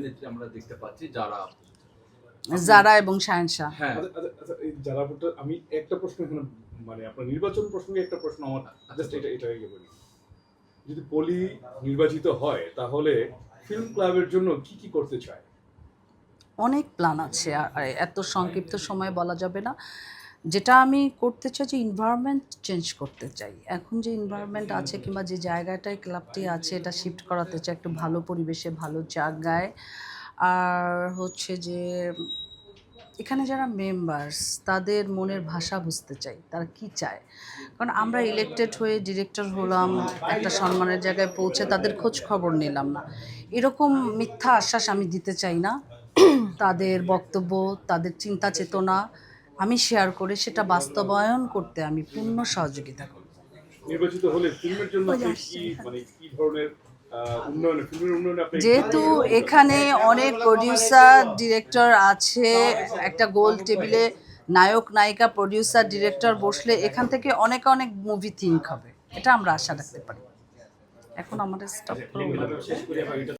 অভিনেত্রী আমরা দেখতে পাচ্ছি যারা যারা এবং শাহেনশা। হ্যাঁ এই যারাপুরটা আমি একটা প্রশ্ন এখানে মানে আপনার নির্বাচন প্রসঙ্গে একটা প্রশ্ন আমার জাস্ট এটা বলি, যদি পলি নির্বাচিত হয় তাহলে ফিল্ম ক্লাবের জন্য কি করতে চায়? অনেক প্ল্যান আছে, আর এত সংক্ষিপ্ত সময়ে বলা যাবে না। যেটা আমি করতে চাই যে এনভায়রনমেন্ট চেঞ্জ করতে চাই। এখন যে এনভায়রনমেন্ট আছে কিংবা যে জায়গাটায় ক্লাবটি আছে এটা শিফট করাতে চাই একটু ভালো পরিবেশে, ভালো জায়গায়। আর হচ্ছে যে এখানে যারা মেম্বার্স তাদের মনের ভাষা বুঝতে চাই, তারা কি চায়। কারণ আমরা ইলেক্টেড হয়ে ডিরেক্টর হলাম, একটা সম্মানের জায়গায় পৌঁছে তাদের খোঁজ খবর নিলাম না, এরকম মিথ্যা আশ্বাস আমি দিতে চাই না। তাদের বক্তব্য, তাদের চিন্তা চেতনা আমি শেয়ার করে সেটা বাস্তবায়ন করতে আমি পূর্ণ সহযোগিতা করব। নির্বাচিত হলে ফিল্মের জন্য আপনি কি মানে কি ধরনের উন্নয়ন, ফিল্মের উন্নয়নে আপনি যেহেতু এখানে অনেক প্রডিউসার ডিরেক্টর আছে, একটা গোল টেবিলে নায়ক নায়িকা প্রডিউসার ডিরেক্টর বসলে এখান থেকে অনেক অনেক মুভি থিঙ্ক হবে, এটা আমরা আশা রাখতে পারি। এখন আমাদের স্টপ শেষ করি আমরা এটা